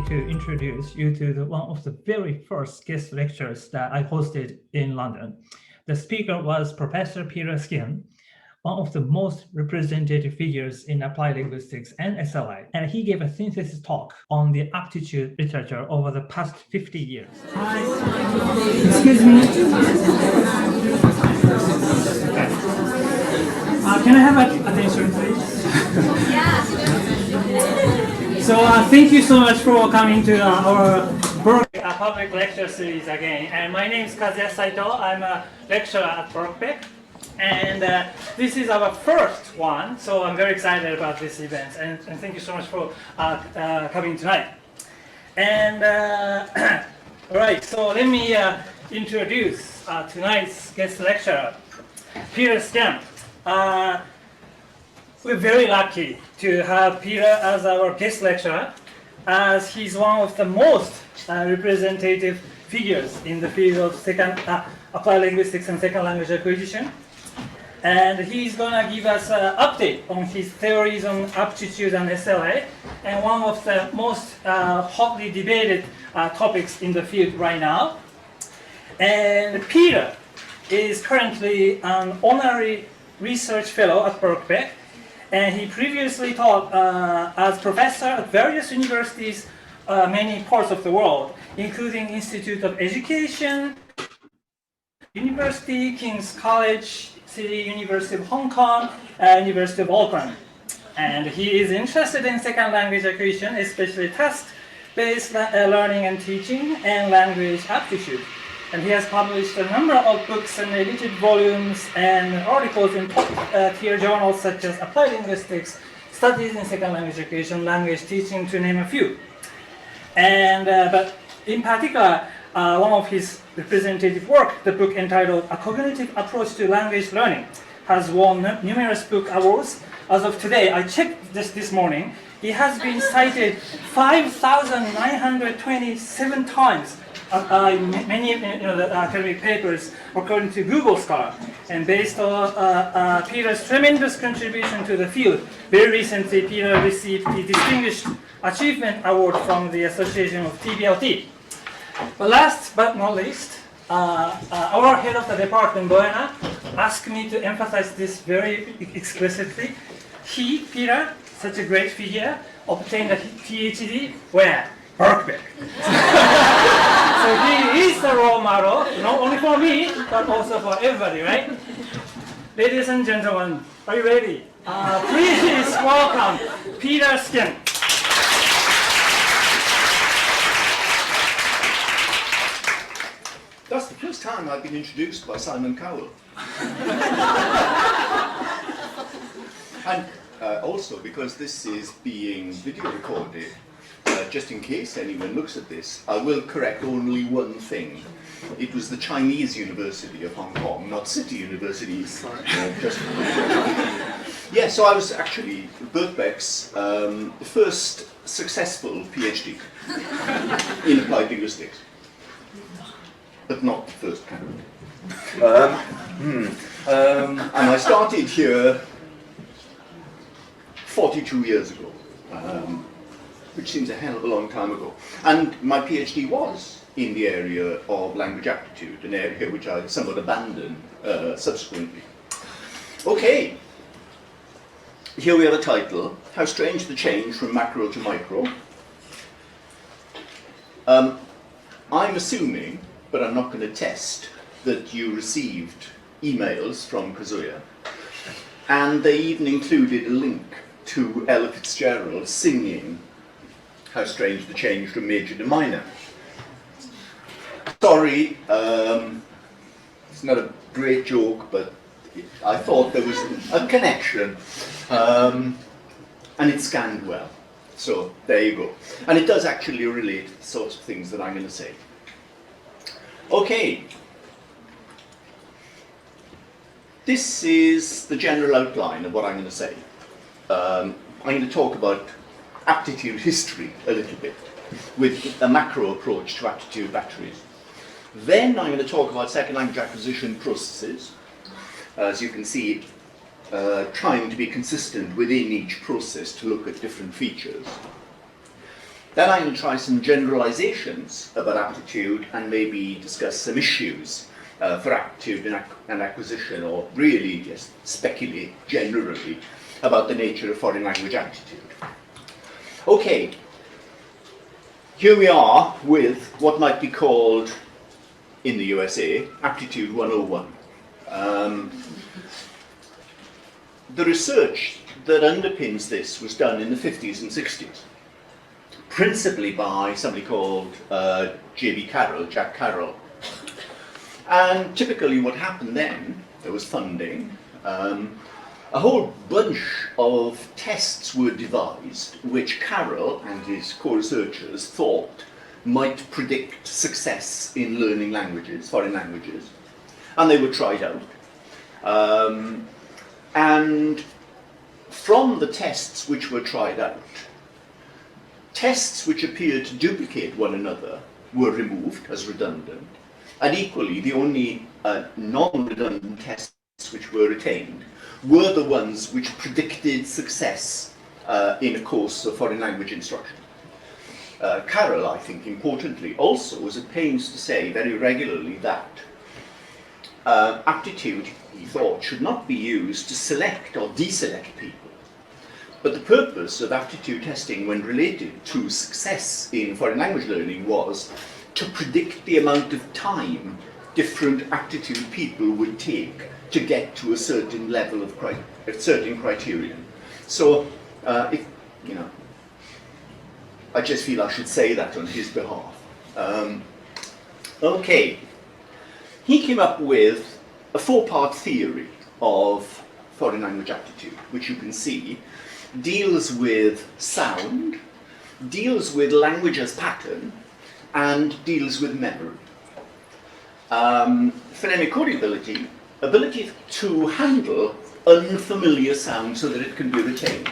to introduce you to one of the very first guest lectures that I hosted in London. The speaker was Professor Peter Skehan, one of the most representative figures in applied linguistics and SLI. And he gave a synthesis talk on the aptitude literature over the past 50 years. Hi. Excuse me. Can I have attention, please? Yeah. So thank you so much for coming to our Berkeley public lecture series again. And my name is Kazuya Saito. I'm a lecturer at Berkeley. And this is our first one, so I'm very excited about this event. And thank you so much for coming tonight. And all right, so let me introduce tonight's guest lecturer, Peter Skehan. We're very lucky to have Peter as our guest lecturer, as he's one of the most representative figures in the field of applied linguistics and second language acquisition. And he's going to give us an update on his theories on aptitude and SLA, and one of the most hotly debated topics in the field right now. And Peter is currently an honorary research fellow at Berkeley, and he previously taught as professor at various universities, many parts of the world, including Institute of Education, University, King's College, City University of Hong Kong, University of Auckland. And he is interested in second language acquisition, especially task-based learning and teaching, and language aptitude. And he has published a number of books and edited volumes and articles in top-tier journals such as Applied Linguistics, Studies in Second Language Acquisition, Language Teaching, to name a few. And but in particular, one of his representative work, the book entitled A Cognitive Approach to Language Learning, has won numerous book awards. As of today, I checked this morning, he has been cited 5,927 times in many academic papers, according to Google Scholar. And based on Peter's tremendous contribution to the field, very recently Peter received the Distinguished Achievement Award from the Association of TBLT. But last but not least, our head of the department, Boena, asked me to emphasize this very explicitly. He, Peter, such a great figure, obtained a PhD where? Berkeley. So he is a role model, not only for me, but also for everybody, right? Ladies and gentlemen, are you ready? Please welcome Peter Skehan. That's the first time I've been introduced by Simon Carroll. And also because this is being video recorded, just in case anyone looks at this, I will correct only one thing. It was the Chinese University of Hong Kong, not City University. Yeah, so I was actually Birkbeck's first successful PhD in applied linguistics. But not the first kind. And I started here 42 years ago, which seems a hell of a long time ago. And my PhD was in the area of language aptitude, an area which I somewhat abandoned subsequently. Okay, here we have a title, How Strange the Change from Macro to Micro. I'm assuming, but I'm not going to test, that you received emails from Kazuya, and they even included a link to Ella Fitzgerald singing How Strange the Change from Major to Minor. Sorry, it's not a great joke, but I thought there was a connection, and it scanned well. So there you go. And it does actually relate to the sorts of things that I'm going to say. Okay, this is the general outline of what I'm going to say. I'm going to talk about aptitude history a little bit, with a macro approach to aptitude batteries. Then I'm going to talk about second language acquisition processes, as you can see, trying to be consistent within each process to look at different features. Then I will try some generalizations about aptitude and maybe discuss some issues for aptitude and acquisition, or really just speculate generally about the nature of foreign language aptitude. Okay, here we are with what might be called, in the USA, Aptitude 101. The research that underpins this was done in the 50s and 60s, principally by somebody called Jack Carroll. And typically what happened then, there was funding, a whole bunch of tests were devised which Carroll and his co-researchers thought might predict success in learning languages, foreign languages, and they were tried out. And from the tests which were tried out, tests which appeared to duplicate one another were removed as redundant, and equally the only non-redundant tests which were retained were the ones which predicted success in a course of foreign language instruction. Carroll, I think, importantly, also was at pains to say very regularly that aptitude, he thought, should not be used to select or deselect people. But the purpose of aptitude testing when related to success in foreign language learning was to predict the amount of time different aptitude people would take to get to a certain level of a certain criterion. So, I just feel I should say that on his behalf. Okay, he came up with a four-part theory of foreign language aptitude, which you can see deals with sound, deals with language as pattern, and deals with memory. Phonemic audibility, ability to handle unfamiliar sound so that it can be retained.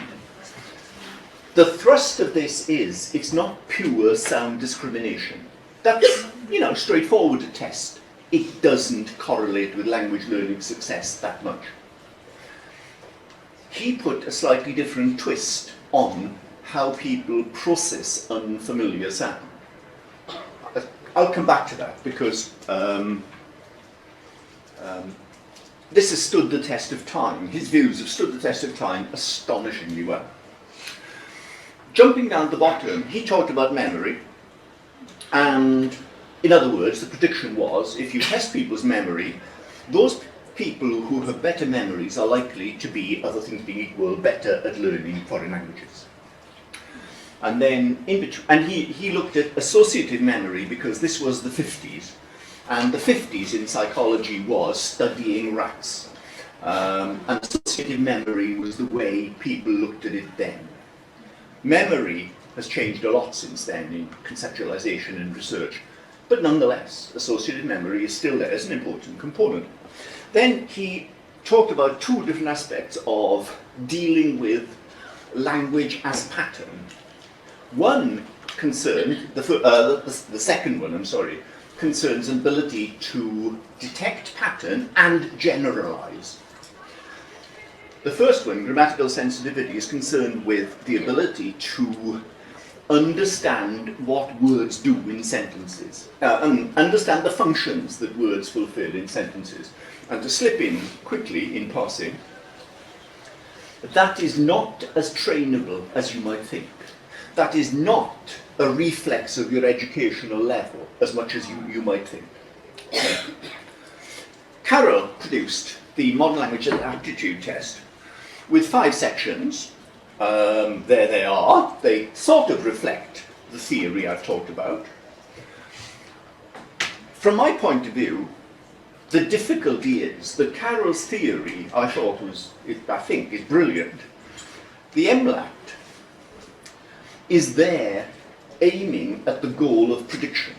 The thrust of this is, it's not pure sound discrimination. That's, straightforward to test. It doesn't correlate with language learning success that much. He put a slightly different twist on how people process unfamiliar sound. I'll come back to that because this has stood the test of time. His views have stood the test of time astonishingly well. Jumping down the bottom, he talked about memory, and in other words, the prediction was, if you test people's memory, those people who have better memories are likely to be, other things being equal, better at learning foreign languages. And then, he looked at associative memory because this was the 50s, and the 50s in psychology was studying rats. And associative memory was the way people looked at it then. Memory has changed a lot since then in conceptualization and research, but nonetheless, associative memory is still there as an important component. Then he talked about two different aspects of dealing with language as pattern. One concerned, the second one, concerns ability to detect pattern and generalize. The first one, grammatical sensitivity, is concerned with the ability to understand what words do in sentences, understand the functions that words fulfill in sentences, and to slip in quickly in passing, that is not as trainable as you might think. That is not a reflex of your educational level as much as you might think. Carroll produced the modern language aptitude test with 5 sections. There they are. They sort of reflect the theory I've talked about. From my point of view, the difficulty is that Carroll's theory, I think, is brilliant. The MLAT is there aiming at the goal of prediction.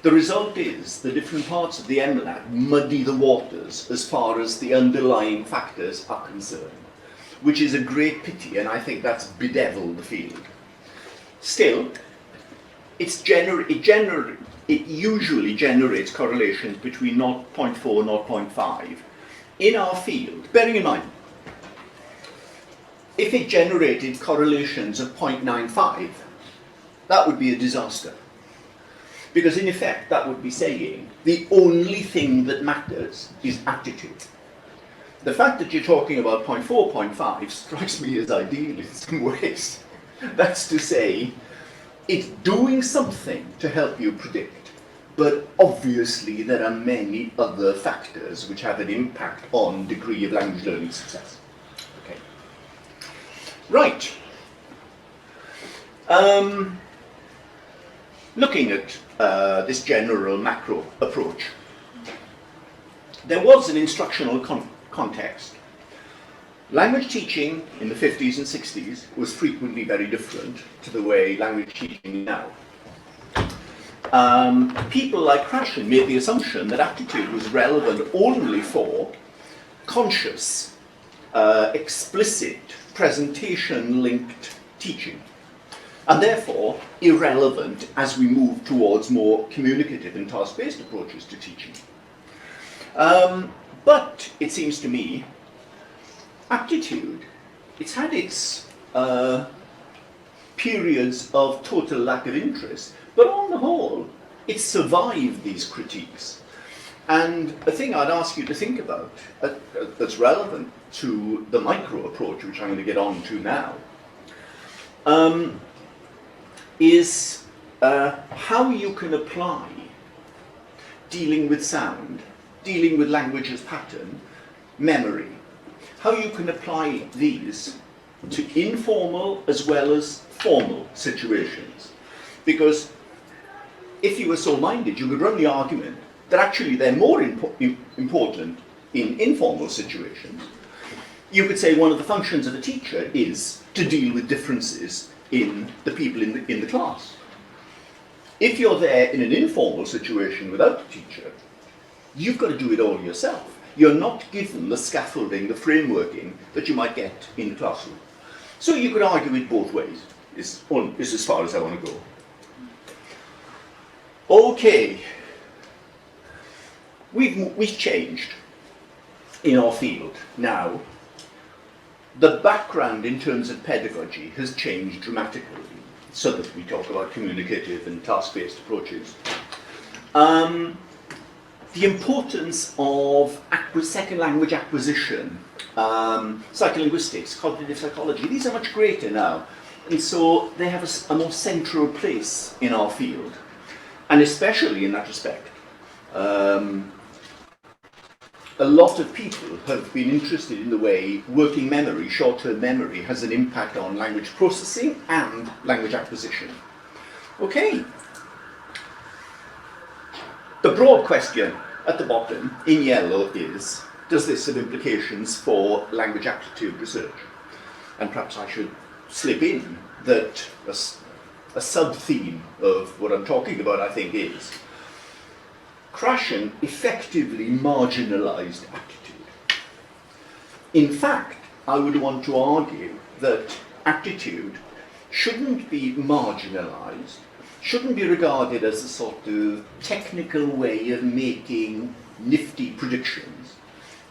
The result is the different parts of the MLAT muddy the waters as far as the underlying factors are concerned, which is a great pity, and I think that's bedeviled the field. Still, it usually generates correlations between 0.4 and 0.5 in our field. Bearing in mind, if it generated correlations of 0.95, that would be a disaster. Because in effect, that would be saying the only thing that matters is aptitude. The fact that you're talking about 0.4, 0.5 strikes me as ideal in some ways. That's to say, it's doing something to help you predict, but obviously there are many other factors which have an impact on degree of language learning success. Okay. Right. Looking at this general macro approach, there was an instructional context. Language teaching in the 50s and 60s was frequently very different to the way language teaching now. People like Krashen made the assumption that aptitude was relevant only for conscious, explicit, presentation-linked teaching, and therefore irrelevant as we move towards more communicative and task-based approaches to teaching. But it seems to me, aptitude, it's had its periods of total lack of interest, but on the whole, it's survived these critiques. And a thing I'd ask you to think about that's relevant to the micro approach, which I'm going to get on to now, is how you can apply dealing with sound, dealing with language as pattern, memory, how you can apply these to informal as well as formal situations. Because if you were so minded, you could run the argument that actually they're more important in informal situations. You could say one of the functions of a teacher is to deal with differences in the people in the class. If you're there in an informal situation without a teacher, you've got to do it all yourself. You're not given the scaffolding, the frameworking that you might get in the classroom. So you could argue it both ways, is as far as I want to go. Okay, we've changed in our field now. The background in terms of pedagogy has changed dramatically, so that we talk about communicative and task-based approaches. The importance of second language acquisition, psycholinguistics, cognitive psychology, these are much greater now. And so they have a more central place in our field. And especially in that respect, a lot of people have been interested in the way working memory, short-term memory, has an impact on language processing and language acquisition. Okay. The broad question at the bottom in yellow is, does this have implications for language aptitude research? And perhaps I should slip in that a sub-theme of what I'm talking about, I think, is Krashen effectively marginalized aptitude. In fact, I would want to argue that aptitude shouldn't be marginalized, shouldn't be regarded as a sort of technical way of making nifty predictions.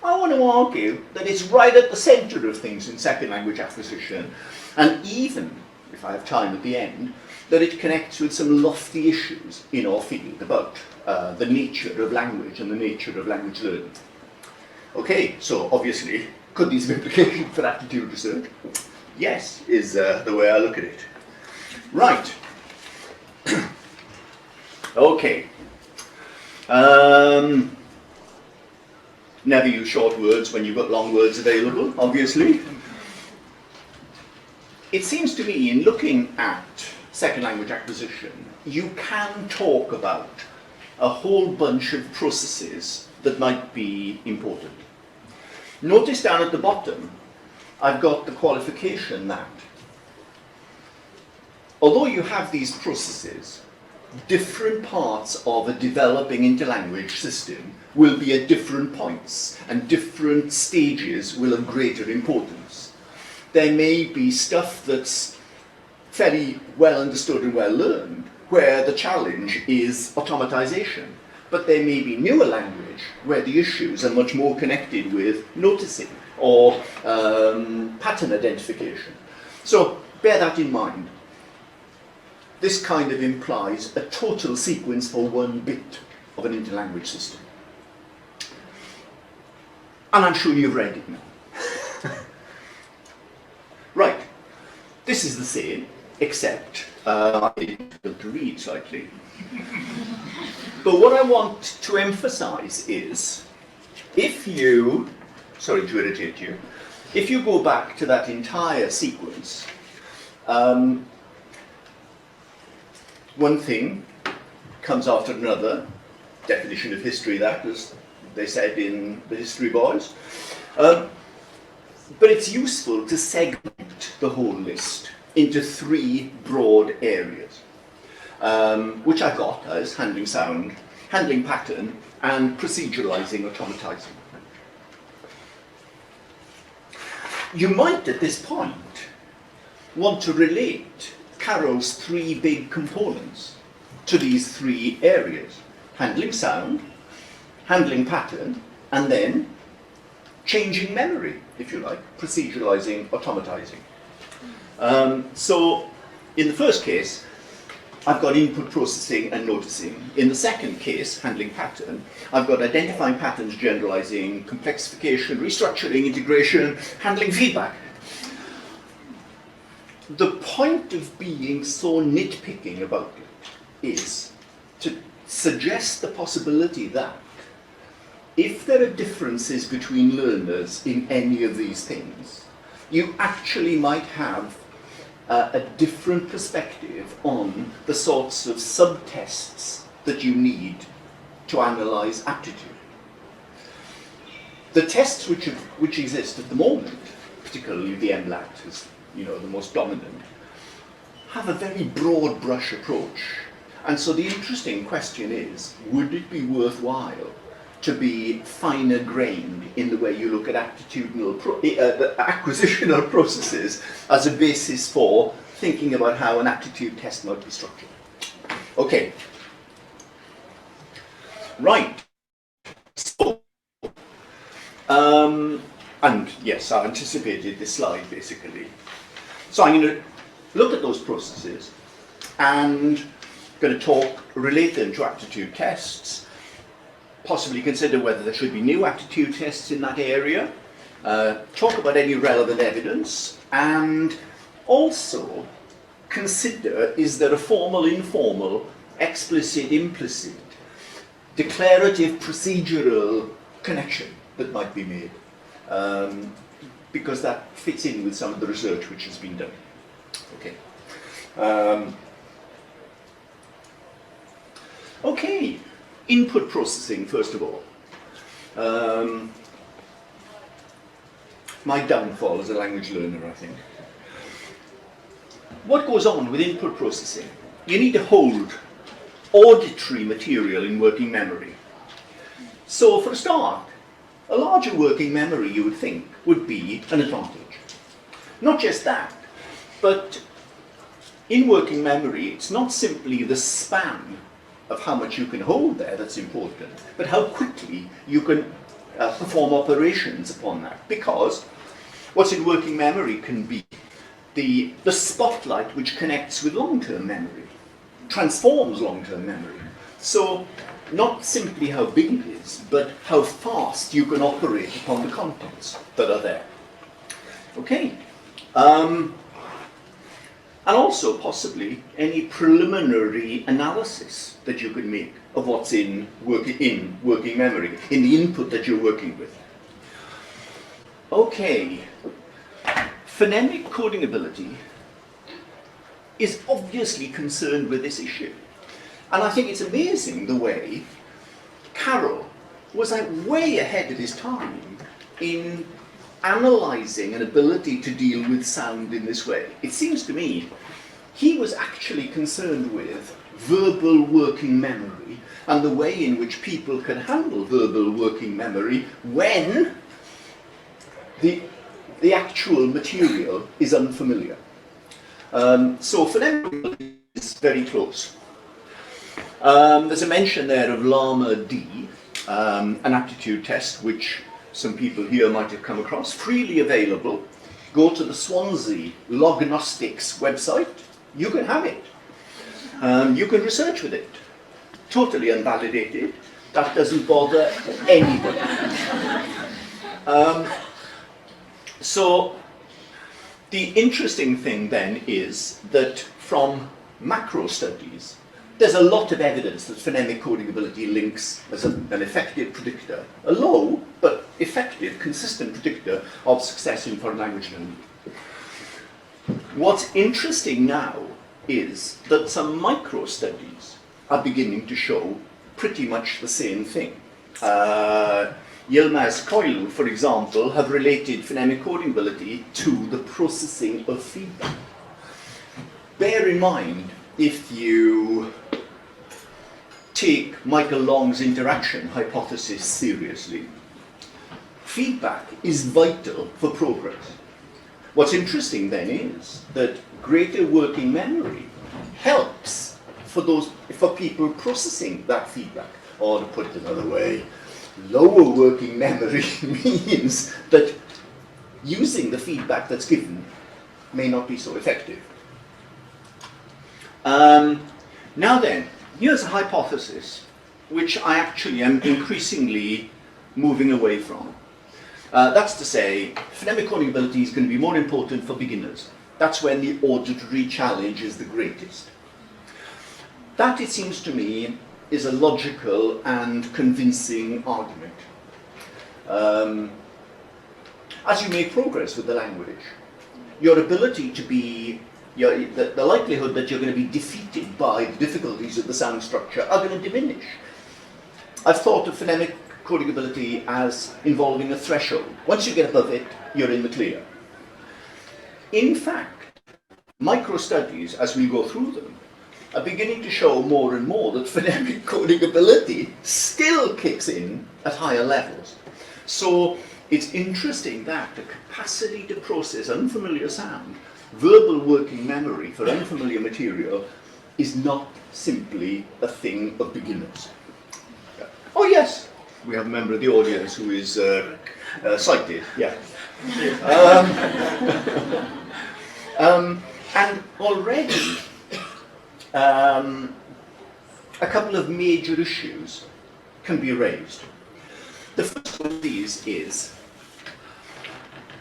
I want to argue that it's right at the center of things in second language acquisition, and even, if I have time at the end, that it connects with some lofty issues in our field about the nature of language and the nature of language learning. Okay, so obviously, could these have implications for aptitude research? Yes, is the way I look at it. Right. Okay. Never use short words when you've got long words available, obviously. It seems to me, in looking at second language acquisition, you can talk about a whole bunch of processes that might be important. Notice down at the bottom, I've got the qualification that although you have these processes, different parts of a developing interlanguage system will be at different points, and different stages will have greater importance. There may be stuff that's fairly well understood and well learned, where the challenge is automatization. But there may be newer language where the issues are much more connected with noticing or pattern identification. So bear that in mind. this kind of implies a total sequence for one bit of an interlanguage system. And I'm sure you've read it now. Right, this is the same, except I made it difficult to read slightly. But what I want to emphasize is, if you, sorry to irritate you, if you go back to that entire sequence, one thing comes after another, definition of history that, as they said in the History Boys. But it's useful to segment the whole list into three broad areas, which I've got as handling sound, handling pattern, and proceduralizing, automatizing. You might, at this point, want to relate Carroll's three big components to these three areas: handling sound, handling pattern, and then changing memory, if you like, proceduralizing, automatizing. So in the first case, I've got input processing and noticing. In the second case, handling pattern, I've got identifying patterns, generalizing, complexification, restructuring, integration, handling feedback. The point of being so nitpicking about it is to suggest the possibility that if there are differences between learners in any of these things, you actually might have a different perspective on the sorts of subtests that you need to analyze aptitude. The tests which exist at the moment, particularly the MLAT is, you know, the most dominant, have a very broad brush approach. And so the interesting question is, would it be worthwhile to be finer grained in the way you look at acquisitional processes as a basis for thinking about how an aptitude test might be structured? Okay. Right. So, and yes, I anticipated this slide basically. So I'm going to look at those processes and going to relate them to aptitude tests, possibly consider whether there should be new aptitude tests in that area, talk about any relevant evidence, and also consider, is there a formal, informal, explicit, implicit, declarative, procedural connection that might be made, because that fits in with some of the research which has been done. Okay. Okay. Input processing, first of all. My downfall as a language learner, I think. What goes on with input processing? You need to hold auditory material in working memory. So for a start, a larger working memory, you would think, would be an advantage. Not just that, but in working memory, it's not simply the span of how much you can hold there that's important, but how quickly you can perform operations upon that. Because what's in working memory can be the spotlight which connects with long-term memory, transforms long-term memory. So not simply how big it is, but how fast you can operate upon the contents that are there. Okay. And also possibly any preliminary analysis that you can make of what's in working memory, in the input that you're working with. Okay, phonemic coding ability is obviously concerned with this issue. And I think it's amazing the way Carroll was like way ahead of his time in analysing an ability to deal with sound in this way. It seems to me he was actually concerned with verbal working memory and the way in which people can handle verbal working memory when the actual material is unfamiliar. So phonemic is very close. There's a mention there of Llama D, an aptitude test which some people here might have come across, freely available. Go to the Swansea Lognostics website, you can have it. You can research with it. Totally unvalidated. That doesn't bother anybody. So the interesting thing then is that from macro studies, there's a lot of evidence that phonemic coding ability links as an effective predictor, a low but effective, consistent predictor of success in foreign language learning. What's interesting now is that some micro studies are beginning to show pretty much the same thing. Yilmaz Koilu, for example, have related phonemic coding ability to the processing of feedback. Bear in mind, if you take Michael Long's interaction hypothesis seriously, feedback is vital for progress. What's interesting then is that greater working memory helps for people processing that feedback. Or to put it another way, lower working memory means that using the feedback that's given may not be so effective. Now then, here's a hypothesis which I actually am increasingly moving away from. That's to say, phonemic coding ability is going to be more important for beginners. That's when the auditory challenge is the greatest. That, it seems to me, is a logical and convincing argument. As you make progress with the language, your ability to be, the likelihood that you're going to be defeated by the difficulties of the sound structure are going to diminish. I've thought of phonemic coding ability as involving a threshold. Once you get above it, you're in the clear. In fact, micro studies, as we go through them, are beginning to show more and more that phonemic coding ability still kicks in at higher levels. So it's interesting that the capacity to process unfamiliar sound, verbal working memory for unfamiliar material, is not simply a thing of beginners. Oh yes, we have a member of the audience who is sighted, yeah. And already, a couple of major issues can be raised. The first of these is,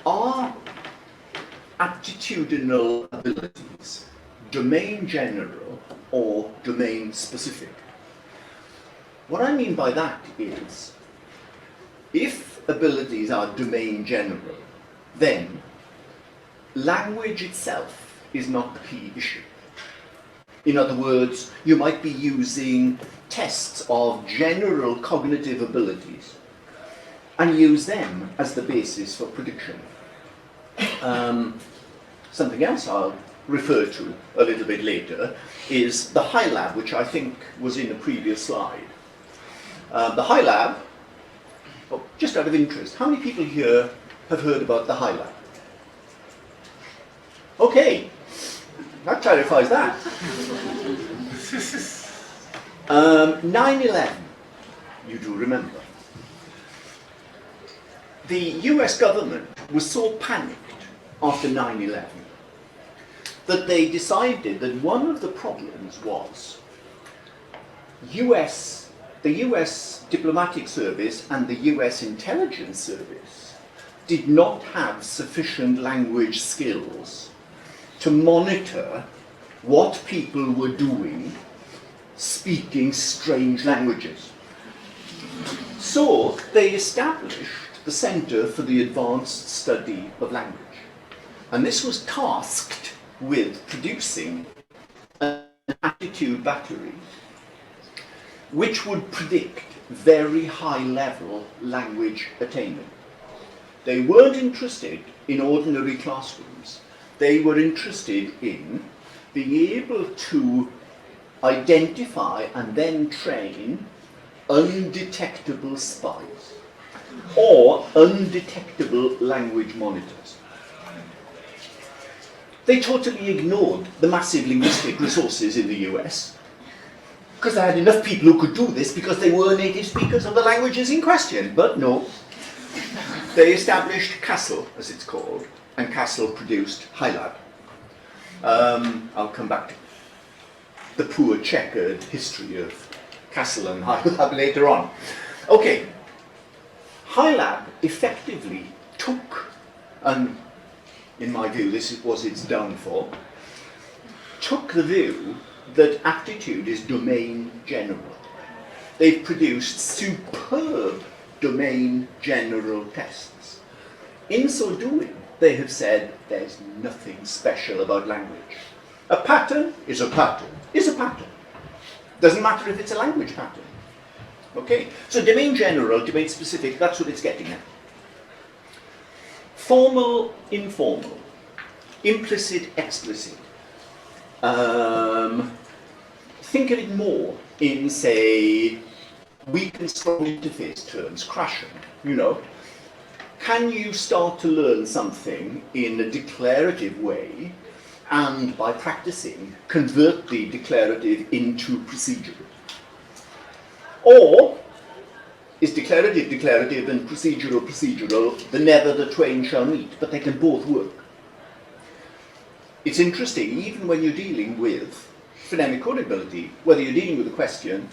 are aptitudinal abilities domain general or domain specific? What I mean by that is, if abilities are domain general, then language itself is not the key issue. In other words, you might be using tests of general cognitive abilities and use them as the basis for prediction. Something else I'll refer to a little bit later is the HiLAB, which I think was in a previous slide. The HiLAB, oh, just out of interest, how many people here have heard about the HiLAB? Okay, that clarifies that. 9/11, you do remember. The US government was so panicked after 9/11 that they decided that one of the problems was the US diplomatic service and the US intelligence service did not have sufficient language skills to monitor what people were doing speaking strange languages. So they established the Center for the Advanced Study of Language. And this was tasked with producing an aptitude battery which would predict very high-level language attainment. They weren't interested in ordinary classrooms. They were interested in being able to identify and then train undetectable spies or undetectable language monitors. They totally ignored the massive linguistic resources in the US because they had enough people who could do this because they were native speakers of the languages in question. But no, they established CASTLE, as it's called, and CASTLE produced HiLAB. I'll come back to it. the poor checkered history of Castle and HiLAB later on. Okay, HiLAB effectively took, and in my view this was its downfall, took the view that aptitude is domain general. They've produced superb domain general tests. In so doing, they have said there's nothing special about language. A pattern is a pattern, is a pattern. Doesn't matter if it's a language pattern. Okay? So domain general, domain specific, that's what it's getting at. Formal, informal, implicit, explicit. Think of it more in, say, weak and strong interface terms, crashing, you know. Can you start to learn something in a declarative way and by practicing convert the declarative into procedural? Or is declarative declarative and procedural procedural, the never the twain shall meet, but they can both work? It's interesting, even when you're dealing with phonemic codability, whether you're dealing with the question,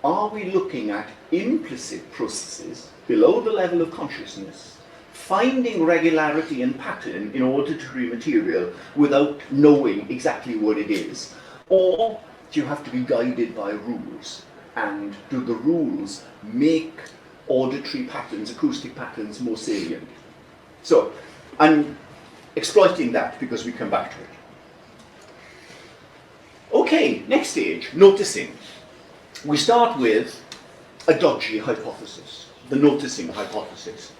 are we looking at implicit processes below the level of consciousness, finding regularity and pattern in order to read material without knowing exactly what it is? Or do you have to be guided by rules? And do the rules make auditory patterns, acoustic patterns more salient? So I'm exploiting that because we come back to it. Okay, next stage, noticing. We start with a dodgy hypothesis, the noticing hypothesis.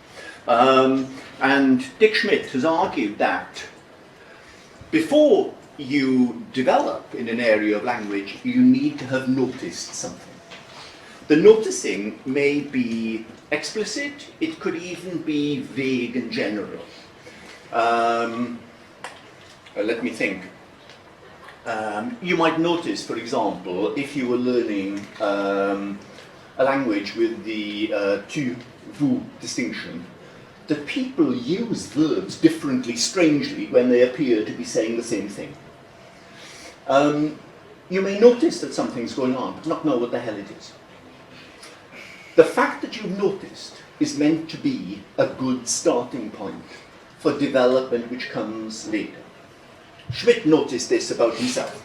And Dick Schmidt has argued that before you develop in an area of language, you need to have noticed something. The noticing may be explicit, it could even be vague and general. Let me think. You might notice, for example, if you were learning a language with the tu-vous distinction, that people use verbs differently, strangely, when they appear to be saying the same thing. You may notice that something's going on, but not know what the hell it is. The fact that you've noticed is meant to be a good starting point for development which comes later. Schmidt noticed this about himself,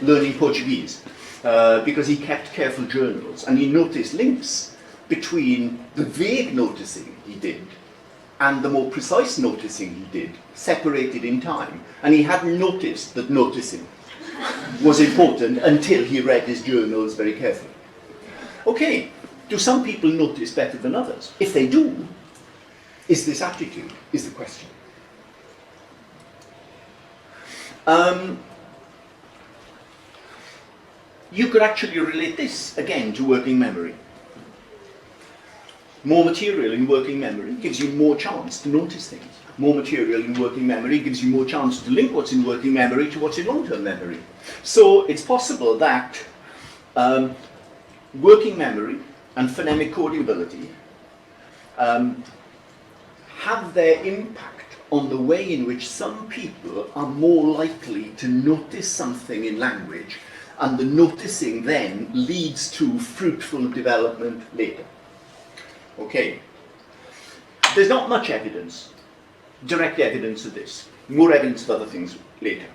learning Portuguese, because he kept careful journals, and he noticed links between the vague noticing he did and the more precise noticing he did, separated in time. And he hadn't noticed that noticing was important until he read his journals very carefully. Okay, do some people notice better than others? If they do, is this aptitude, is the question. You could actually relate this, again, to working memory. More material in working memory gives you more chance to notice things. More material in working memory gives you more chance to link what's in working memory to what's in long-term memory. So it's possible that working memory and phonemic codability have their impact on the way in which some people are more likely to notice something in language, and the noticing then leads to fruitful development later. Okay. There's not much evidence, direct evidence of this. More evidence of other things later.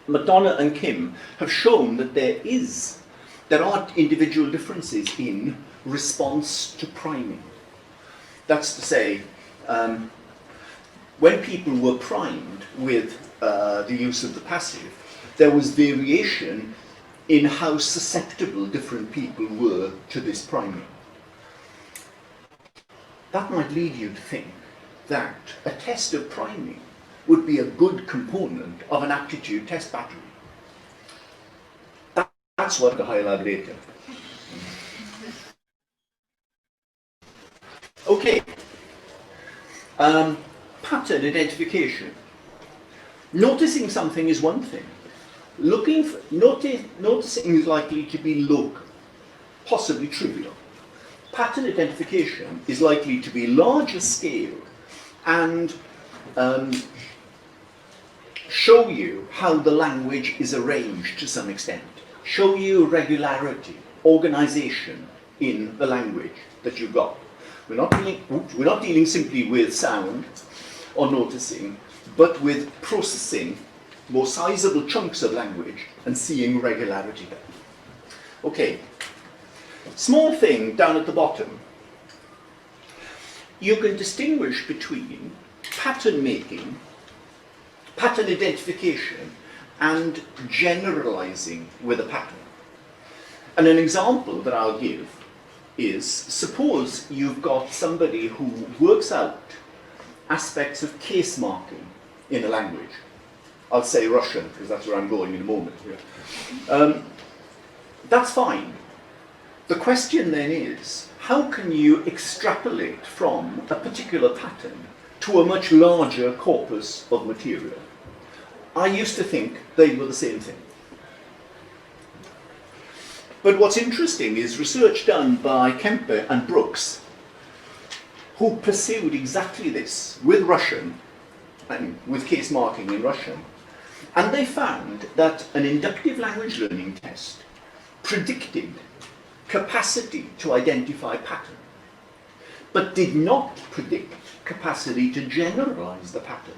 McDonough and Kim have shown that there are individual differences in response to priming. That's to say, when people were primed with the use of the passive, there was variation in how susceptible different people were to this priming. That might lead you to think that a test of priming would be a good component of an aptitude test battery. That's what the HiLAB later. Okay. Pattern identification. Noticing something is one thing. Noticing is likely to be local, possibly trivial. Pattern identification is likely to be larger scale and show you how the language is arranged to some extent, show you regularity, organization in the language that you've got. We're not dealing simply with sound or noticing, but with processing more sizable chunks of language and seeing regularity there. Okay, small thing down at the bottom. You can distinguish between pattern making, pattern identification, and generalizing with a pattern. And an example that I'll give is, suppose you've got somebody who works out aspects of case marking in a language. I'll say Russian, because that's where I'm going in a moment. That's fine. The question then is, how can you extrapolate from a particular pattern to a much larger corpus of material? I used to think they were the same thing. But what's interesting is research done by Kempe and Brooks, who pursued exactly this with Russian, and with case marking in Russian. And they found that an inductive language learning test predicted capacity to identify pattern, but did not predict capacity to generalize the pattern.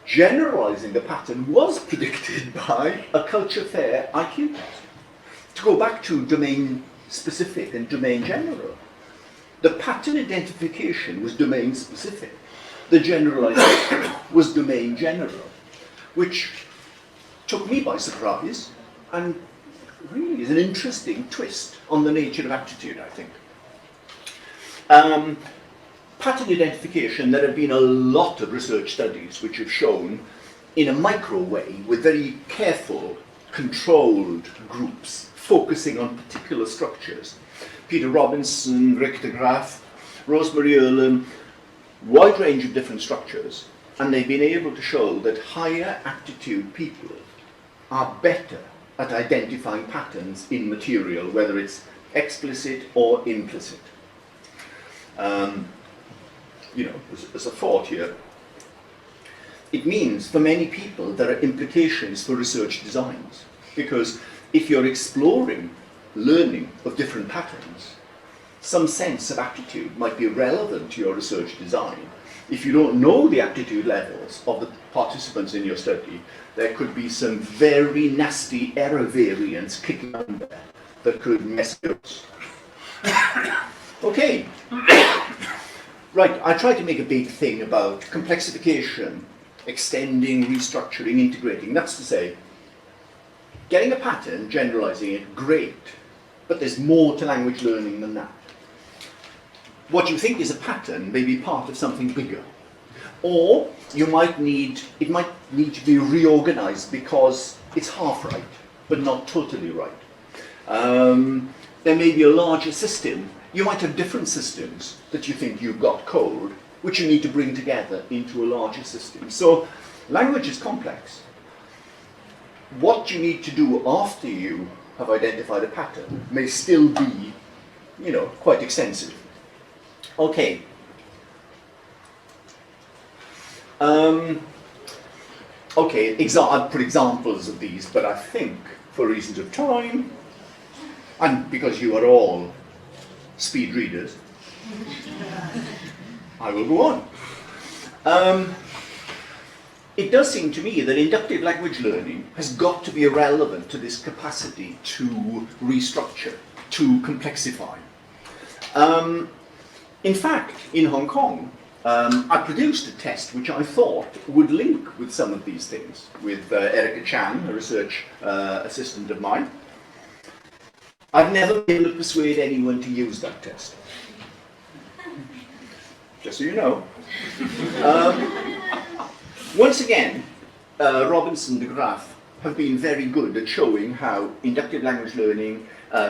Generalizing the pattern was predicted by a culture fair IQ test. To go back to domain specific and domain general, the pattern identification was domain specific. The generalization was domain general, which took me by surprise and really is an interesting twist on the nature of aptitude, I think. Pattern identification, there have been a lot of research studies which have shown in a micro way, with very careful, controlled groups focusing on particular structures. Peter Robinson, Rick de Graaf, Rosemary Erlen, wide range of different structures, and they've been able to show that higher aptitude people are better at identifying patterns in material, whether it's explicit or implicit. As a thought here, it means for many people there are implications for research designs, because if you're exploring learning of different patterns, some sense of aptitude might be relevant to your research design. If you don't know the aptitude levels of the participants in your study, there could be some very nasty error variants kicking around there that could mess you up. Okay. Right, I tried to make a big thing about complexification, extending, restructuring, integrating. That's to say, getting a pattern, generalizing it, great, but there's more to language learning than that. What you think is a pattern may be part of something bigger. Or it might need to be reorganized because it's half right, but not totally right. There may be a larger system. You might have different systems that you think you've got cold, which you need to bring together into a larger system. So language is complex. What you need to do after you have identified a pattern may still be, quite extensive. Okay. I'll put examples of these, but I think, for reasons of time, and because you are all speed readers, I will go on. It does seem to me that inductive language learning has got to be relevant to this capacity to restructure, to complexify. In fact, in Hong Kong, I produced a test which I thought would link with some of these things, with Erica Chan, a research assistant of mine. I've never been able to persuade anyone to use that test. Just so you know. Once again, Robinson de Graaf have been very good at showing how inductive language learning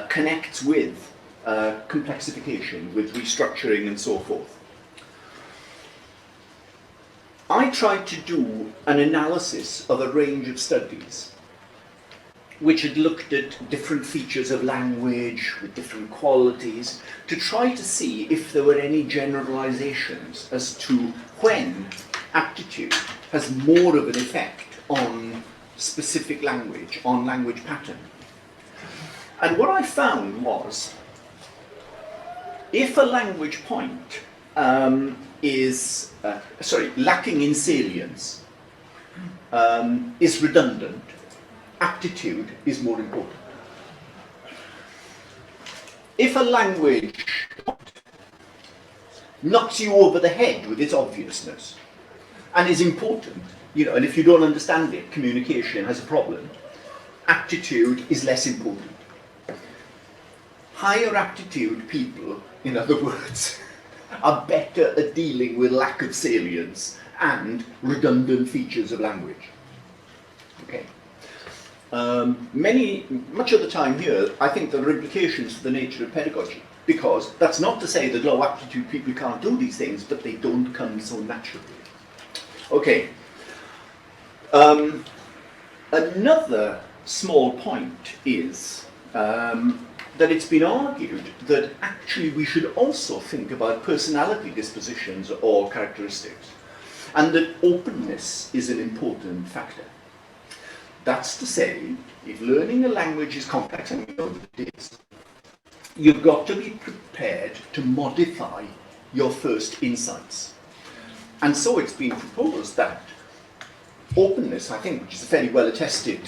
connects with complexification, with restructuring and so forth. I tried to do an analysis of a range of studies which had looked at different features of language with different qualities to try to see if there were any generalizations as to when aptitude has more of an effect on specific language, on language pattern. And what I found was, if a language point is, lacking in salience, is redundant, aptitude is more important. If a language knocks you over the head with its obviousness and is important, and if you don't understand it, communication has a problem, aptitude is less important. Higher aptitude people, in other words, are better at dealing with lack of salience and redundant features of language. Okay. Much of the time here, I think there are implications for the nature of pedagogy, because that's not to say that low aptitude people can't do these things, but they don't come so naturally. Okay. Another small point is that it's been argued that actually we should also think about personality dispositions or characteristics, and that openness is an important factor. That's to say, if learning a language is complex, and we know that it is, you've got to be prepared to modify your first insights. And so it's been proposed that openness, I think, which is a fairly well-attested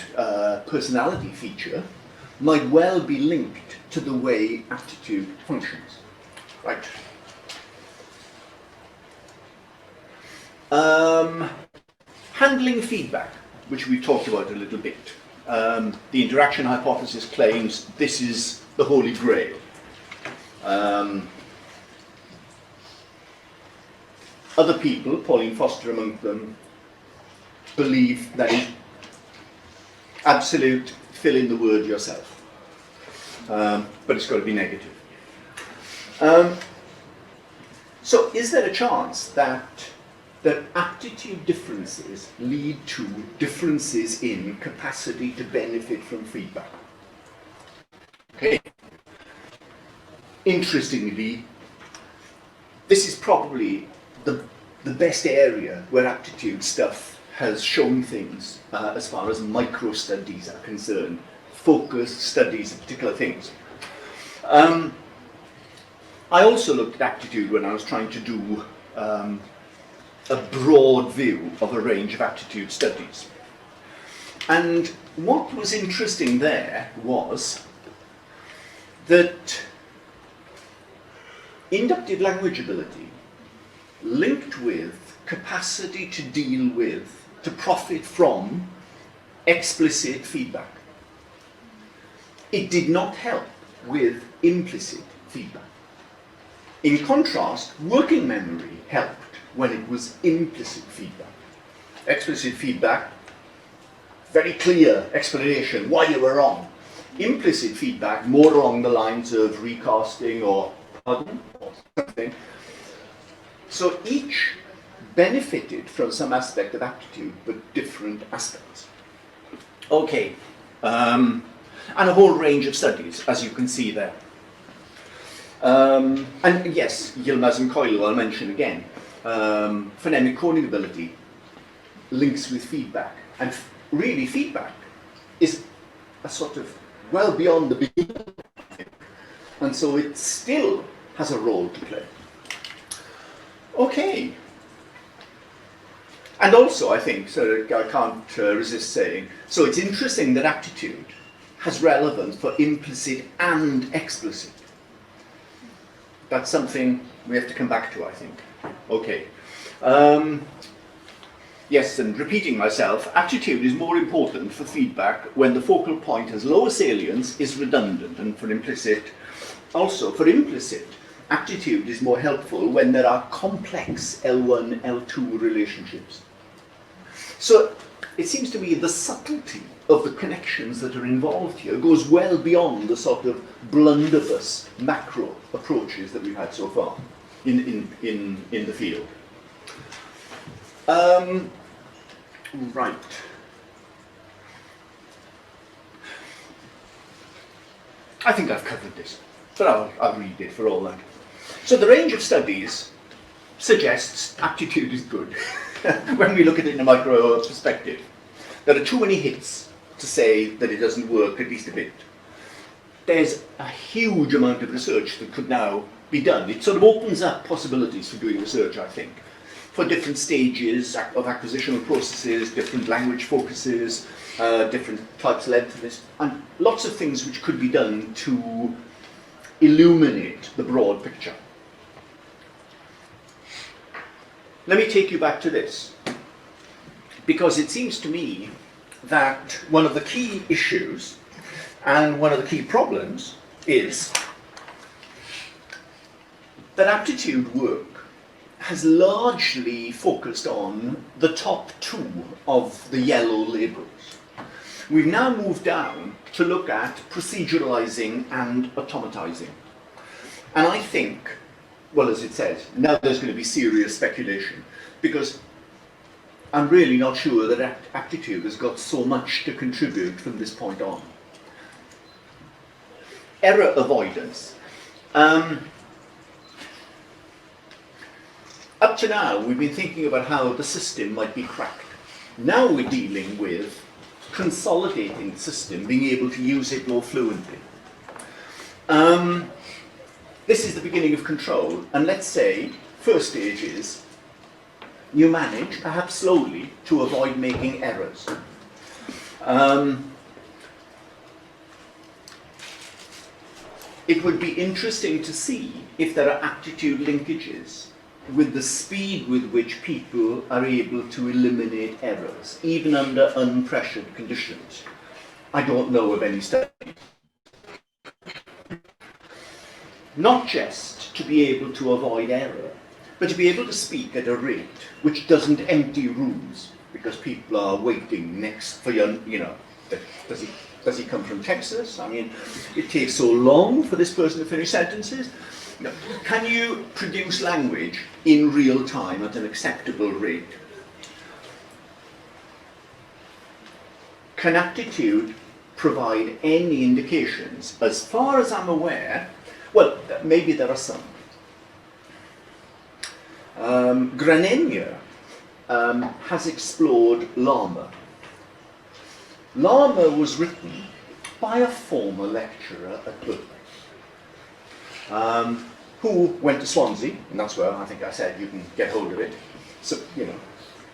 personality feature, might well be linked to the way aptitude functions. Right. Handling feedback, which we talked about a little bit. The interaction hypothesis claims this is the holy grail. Other people, Pauline Foster among them, believe that it's absolute, fill in the word yourself. But it's got to be negative. So is there a chance that aptitude differences lead to differences in capacity to benefit from feedback? Okay. Interestingly, this is probably the best area where aptitude stuff has shown things as far as micro studies are concerned, focused studies of particular things. I also looked at aptitude when I was trying to do a broad view of a range of aptitude studies. And what was interesting there was that inductive language ability linked with capacity to deal with, to profit from explicit feedback. It did not help with implicit feedback. In contrast, working memory helped when it was implicit feedback. Explicit feedback, very clear explanation why you were wrong. Implicit feedback, more along the lines of recasting or pardon or something. So each benefited from some aspect of aptitude, but different aspects. Okay, and a whole range of studies, as you can see there. And yes, Yilmaz and Coyle I'll mention again. Phonemic coding ability links with feedback, and really feedback is a sort of well beyond the beginning, and so it still has a role to play. Okay. And also, I think, so I can't resist saying, so it's interesting that aptitude has relevance for implicit and explicit. That's something we have to come back to, I think. Okay. Yes, and repeating myself, aptitude is more important for feedback when the focal point has lower salience, is redundant, and for implicit, also for implicit, aptitude is more helpful when there are complex L1, L2 relationships. So it seems to me the subtlety of the connections that are involved here goes well beyond the sort of blunderbuss macro approaches that we've had so far in the field. Right. I think I've covered this, but I'll read it for all that. So the range of studies suggests aptitude is good. when we look at it in a micro perspective. There are too many hits to say that it doesn't work at least a bit. There's a huge amount of research that could now be done. It sort of opens up possibilities for doing research, I think, for different stages of acquisitional processes, different language focuses, different types of entities, and lots of things which could be done to illuminate the broad picture. Let me take you back to this, because it seems to me that one of the key issues and one of the key problems is that aptitude work has largely focused on the top two of the yellow labels. We've now moved down to look at proceduralizing and automatizing. And I think, well, as it says, now there's going to be serious speculation, because I'm really not sure that aptitude has got so much to contribute from this point on. Error avoidance. Up to now, we've been thinking about how the system might be cracked. Now we're dealing with consolidating the system, being able to use it more fluently. This is the beginning of control, and let's say first stage is you manage, perhaps slowly, to avoid making errors. It would be interesting to see if there are aptitude linkages with the speed with which people are able to eliminate errors, even under unpressured conditions. I don't know of any studies. Not just to be able to avoid error, but to be able to speak at a rate which doesn't empty rooms because people are waiting next for your, does he come from Texas? I mean, it takes so long for this person to finish sentences. No. Can you produce language in real time at an acceptable rate? Can aptitude provide any indications? As far as I'm aware, well, maybe there are some. Granenia has explored Llama. Llama was written by a former lecturer at Berkeley, who went to Swansea, and that's where I think I said you can get hold of it. So,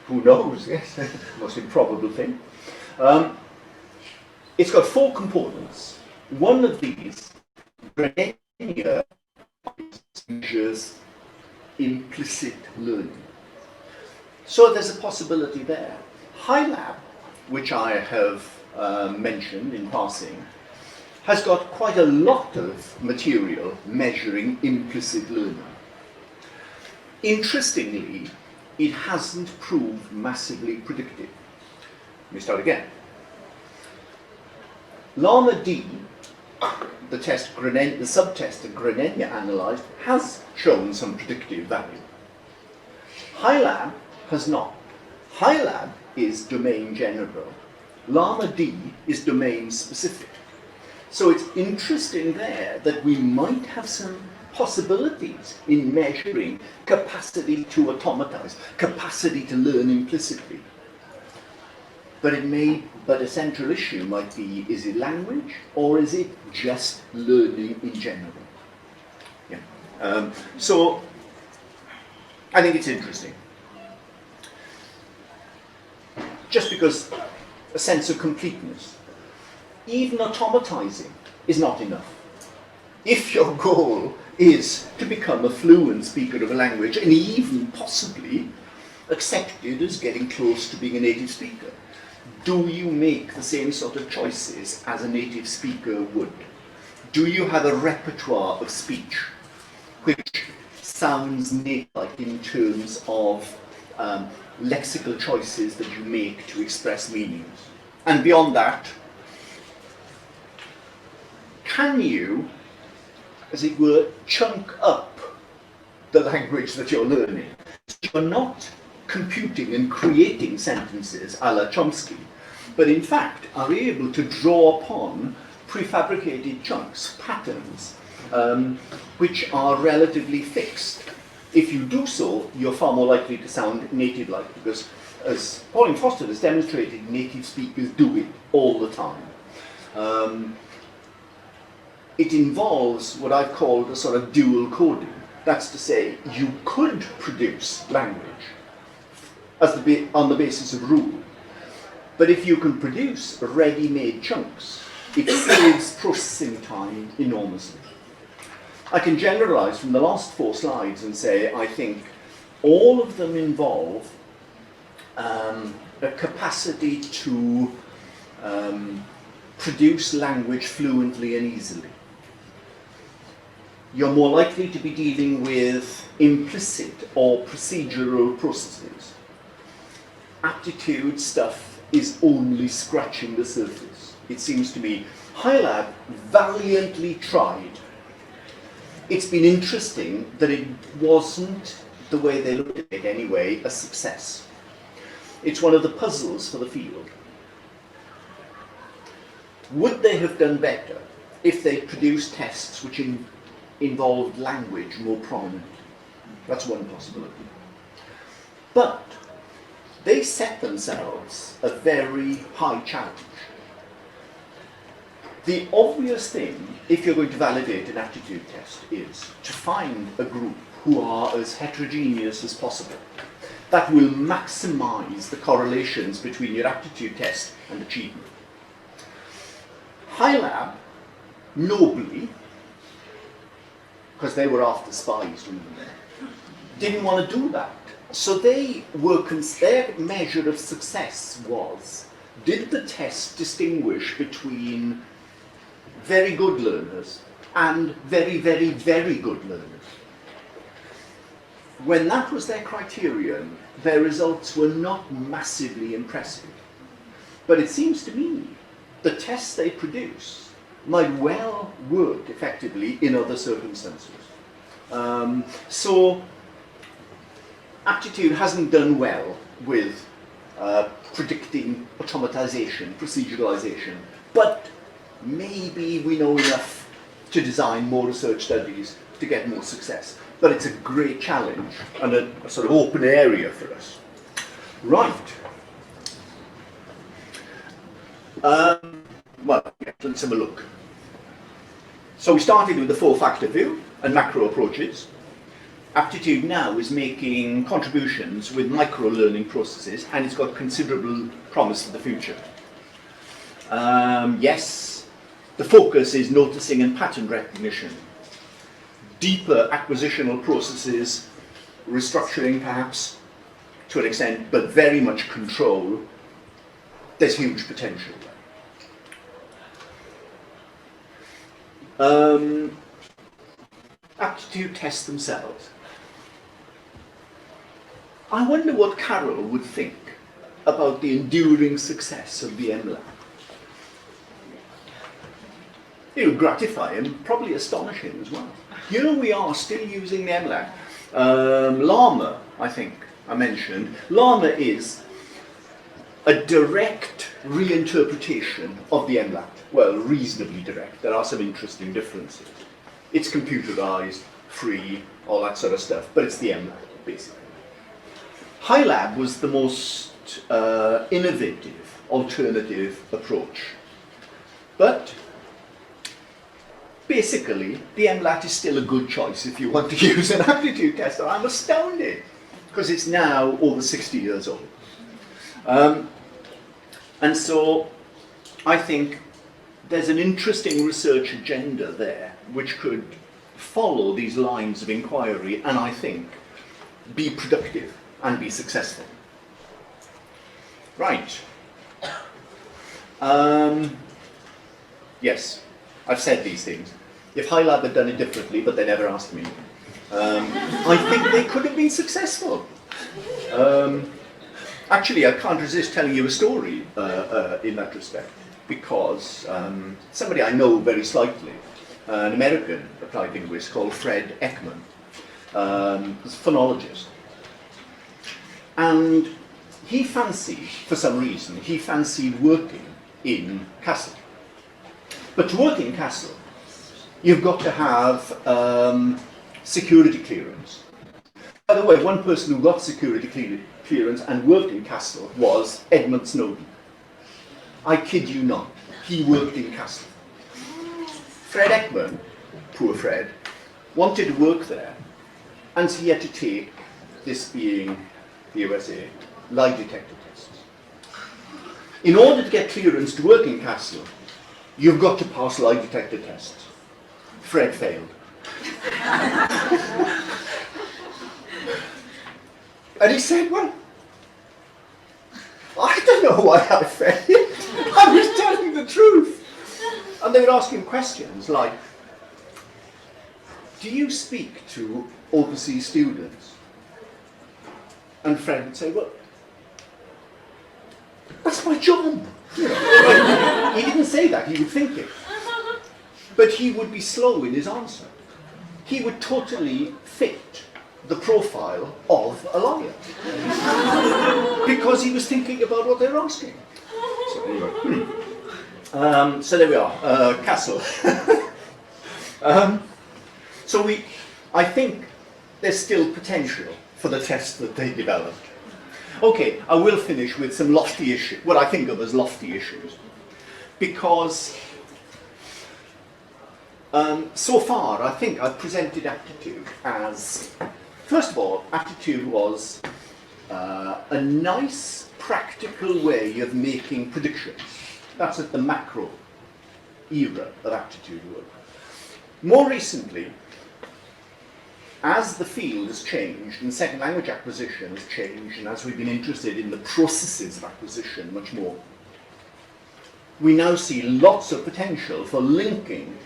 who knows, yes, most improbable thing. It's got 4 components. One of these, Granenia, measures implicit learning. So there's a possibility there. HiLAB, which I have mentioned in passing, has got quite a lot of material measuring implicit learning. Interestingly, it hasn't proved massively predictive. Let me start again. Llama D, the subtest that Granenia analysed, has shown some predictive value. HiLAB has not. HiLAB is domain general. Llama D is domain specific. So it's interesting there that we might have some possibilities in measuring capacity to automatize, capacity to learn implicitly. But a central issue might be, is it language or is it just learning in general? Yeah. So I think it's interesting. Just because a sense of completeness, even automatizing is not enough. If your goal is to become a fluent speaker of a language and even possibly accepted as getting close to being a native speaker, do you make the same sort of choices as a native speaker would? Do you have a repertoire of speech which sounds native-like in terms of lexical choices that you make to express meanings? And beyond that, can you, as it were, chunk up the language that you're learning? You're not computing and creating sentences a la Chomsky, but in fact are able to draw upon prefabricated chunks, patterns, which are relatively fixed. if you do so, you're far more likely to sound native-like, because as Pauline Foster has demonstrated, native speakers do it all the time. It involves what I've called a sort of dual coding. That's to say, you could produce language on the basis of rule, but if you can produce ready-made chunks, it saves processing time enormously. I can generalize from the last 4 slides and say I think all of them involve a capacity to produce language fluently and easily. You're more likely to be dealing with implicit or procedural processes. Aptitude stuff is only scratching the surface. It seems to me HiLAB valiantly tried. It's been interesting that it wasn't, the way they looked at it anyway, a success. It's one of the puzzles for the field. Would they have done better if they produced tests which involved language more prominently? That's one possibility. But they set themselves a very high challenge. The obvious thing, if you're going to validate an aptitude test, is to find a group who are as heterogeneous as possible. That will maximize the correlations between your aptitude test and achievement. HiLAB, nobly, because they were after spies, didn't want to do that. So they were, their measure of success was, did the test distinguish between very good learners and very, very, very good learners? When that was their criterion, their results were not massively impressive. But it seems to me the tests they produce might well work effectively in other circumstances. So Aptitude hasn't done well with predicting automatization, proceduralization, but maybe we know enough to design more research studies to get more success. But it's a great challenge and a sort of open area for us. Right. Well, yeah, let's have a look. So we started with the 4-factor view and macro approaches. Aptitude now is making contributions with micro-learning processes, and it's got considerable promise for the future. Yes, the focus is noticing and pattern recognition. Deeper acquisitional processes, restructuring perhaps, to an extent, but very much control. There's huge potential there. Aptitude tests themselves. I wonder what Carroll would think about the enduring success of the MLAB. It would gratify him, probably astonish him as well. Here we are still using the MLAB. Llama, I think I mentioned. Llama is a direct reinterpretation of the MLAB. Well, reasonably direct. There are some interesting differences. It's computerized, free, all that sort of stuff, but it's the MLAB, basically. HiLAB was the most innovative, alternative approach. But basically, the MLAT is still a good choice if you want to use an aptitude tester. I'm astounded, because it's now over 60 years old. And so I think there's an interesting research agenda there which could follow these lines of inquiry and I think be productive and be successful. Right. Yes, I've said these things. If HiLAB had done it differently, but they never asked me, I think they could have been successful. Actually, I can't resist telling you a story in that respect, because somebody I know very slightly, an American applied linguist called Fred Ekman, was a phonologist. And he fancied, for some reason, he fancied working in Kassel. But to work in Kassel, you've got to have security clearance. By the way, one person who got security clearance and worked in Castle was Edmund Snowden. I kid you not, he worked in Castle. Fred Ekman, poor Fred, wanted to work there, and so he had to take, this being the USA, lie detector tests. In order to get clearance to work in Castle, you've got to pass lie detector tests. Fred failed. And he said, well, I don't know why I failed. I was telling the truth. And they would ask him questions like, do you speak to overseas students? And Fred would say, well, that's my job. You know, he didn't say that, he would think it. But he would be slow in his answer. He would totally fit the profile of a liar. Because he was thinking about what they're asking. So anyway, so there we are, Castle. I think there's still potential for the test that they developed. Okay, I will finish with some lofty issues, what I think of as lofty issues. Because so far, I think I've presented aptitude as, first of all, aptitude was a nice, practical way of making predictions. That's at the macro era of aptitude work. More recently, as the field has changed and second language acquisition has changed, and as we've been interested in the processes of acquisition much more, we now see lots of potential for linking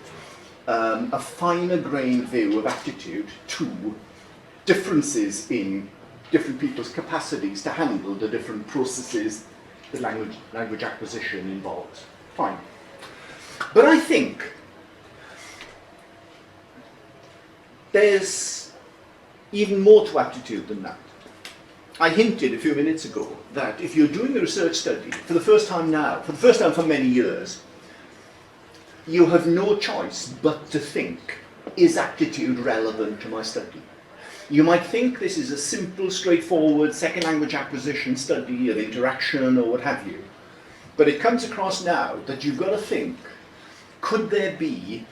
a finer grained view of aptitude to differences in different people's capacities to handle the different processes that language acquisition involves. Fine. But I think there's even more to aptitude than that. I hinted a few minutes ago that if you're doing a research study for the first time now, for the first time for many years, you have no choice but to think, is aptitude relevant to my study? You might think this is a simple, straightforward second language acquisition study of interaction or what have you. But it comes across now that you've got to think, could there be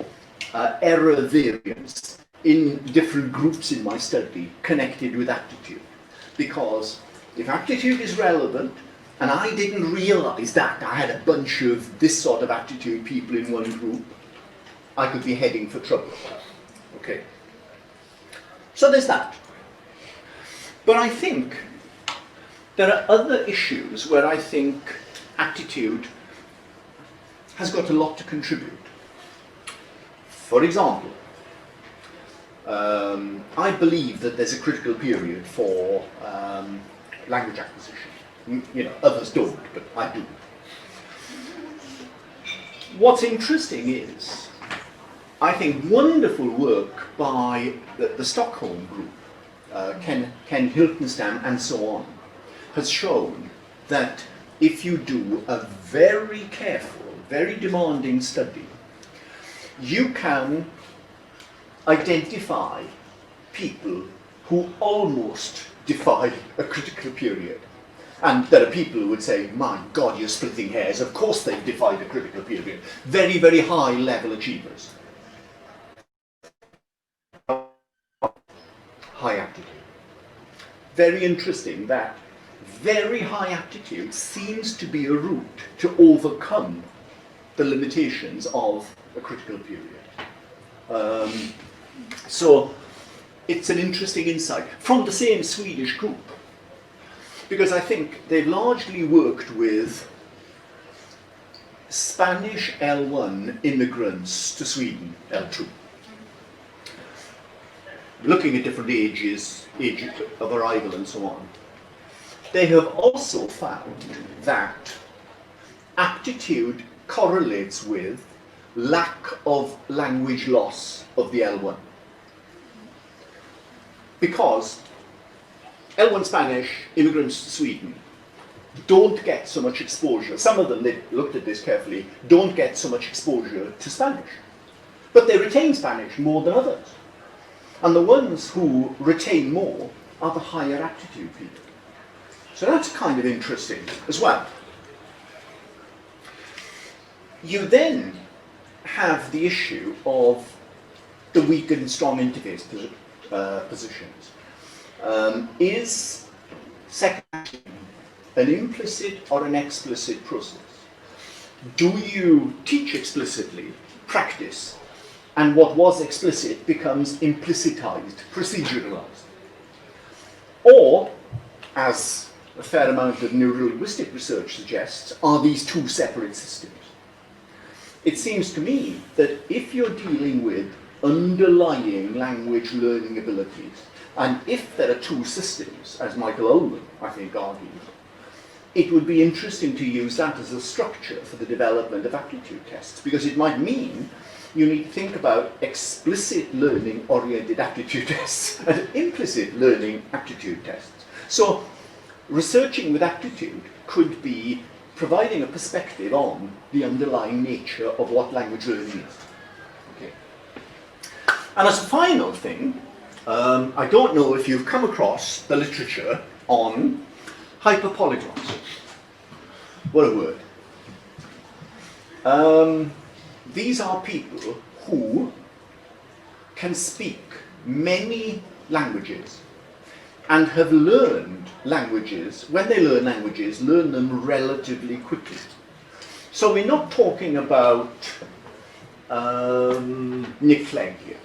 error variance in different groups in my study connected with aptitude? Because if aptitude is relevant, and I didn't realize that I had a bunch of this sort of aptitude people in one group, I could be heading for trouble. Okay. So there's that. But I think there are other issues where I think aptitude has got a lot to contribute. For example, I believe that there's a critical period for language acquisition. You know, others don't, but I do. What's interesting is, I think wonderful work by the Stockholm group, Ken Hiltenstam and so on, has shown that if you do a very careful, very demanding study, you can identify people who almost defy a critical period. And there are people who would say, my God, you're splitting hairs. Of course they've defied a critical period. Very, very high level achievers. High aptitude. Very interesting that very high aptitude seems to be a route to overcome the limitations of a critical period. So it's an interesting insight from the same Swedish group. Because I think they've largely worked with Spanish L1 immigrants to Sweden, L2. Looking at different ages, age of arrival and so on. They have also found that aptitude correlates with lack of language loss of the L1. Because L1 Spanish immigrants to Sweden don't get so much exposure. Some of them, they looked at this carefully, don't get so much exposure to Spanish. But they retain Spanish more than others. And the ones who retain more are the higher aptitude people. So that's kind of interesting as well. You then have the issue of the weak and strong interface positions. Is second action an implicit or an explicit process? Do you teach explicitly, practice, and what was explicit becomes implicitized, proceduralized? Or, as a fair amount of neurolinguistic research suggests, are these two separate systems? It seems to me that if you're dealing with underlying language learning abilities, and if there are two systems, as Michael Ullman, I think, argues, it would be interesting to use that as a structure for the development of aptitude tests, because it might mean you need to think about explicit learning oriented aptitude tests and implicit learning aptitude tests. So researching with aptitude could be providing a perspective on the underlying nature of what language learning is. Okay. And as a final thing, I don't know if you've come across the literature on hyperpolyglots. What a word. These are people who can speak many languages and have learned languages, when they learn languages, learn them relatively quickly. So we're not talking about Nick Clegg here,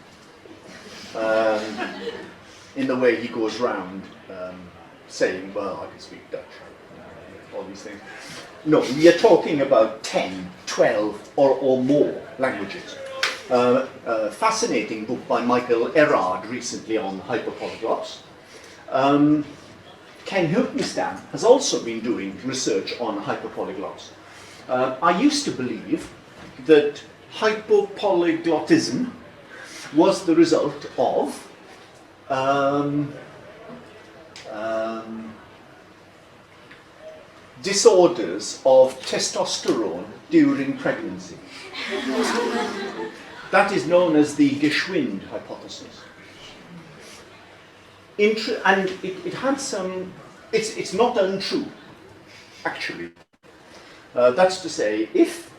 in the way he goes round saying, well, I can speak Dutch, all these things. No, we are talking about 10, 12 or more languages. A fascinating book by Michael Erard recently on hyperpolyglots. Ken Hiltenstam has also been doing research on hyperpolyglots. I used to believe that hyperpolyglottism was the result of disorders of testosterone during pregnancy. That is known as the Geschwind hypothesis. And it had some, it's not untrue, actually. That's to say, if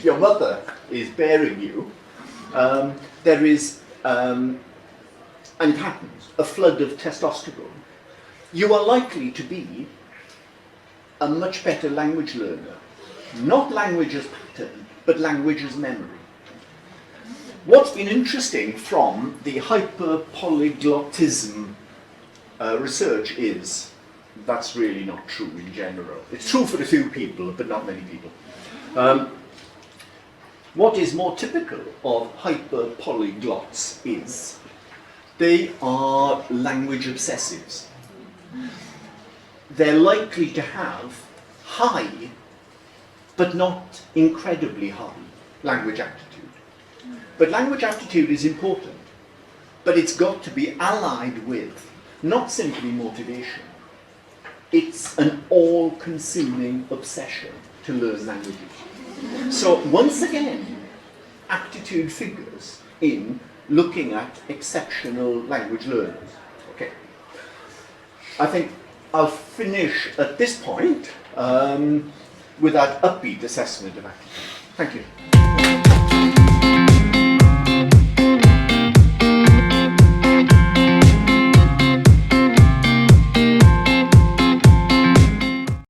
your mother is bearing you, there is, and it happens, a flood of testosterone, you are likely to be a much better language learner. Not language as pattern, but language as memory. What's been interesting from the hyperpolyglottism research is that's really not true in general. It's true for a few people, but not many people. What is more typical of hyperpolyglots is they are language obsessives. They're likely to have high, but not incredibly high, language aptitude. But language aptitude is important, but it's got to be allied with not simply motivation. It's an all-consuming obsession to learn languages. So once again, aptitude figures in looking at exceptional language learners. Okay. I think I'll finish at this point with that upbeat assessment of aptitude. Thank you.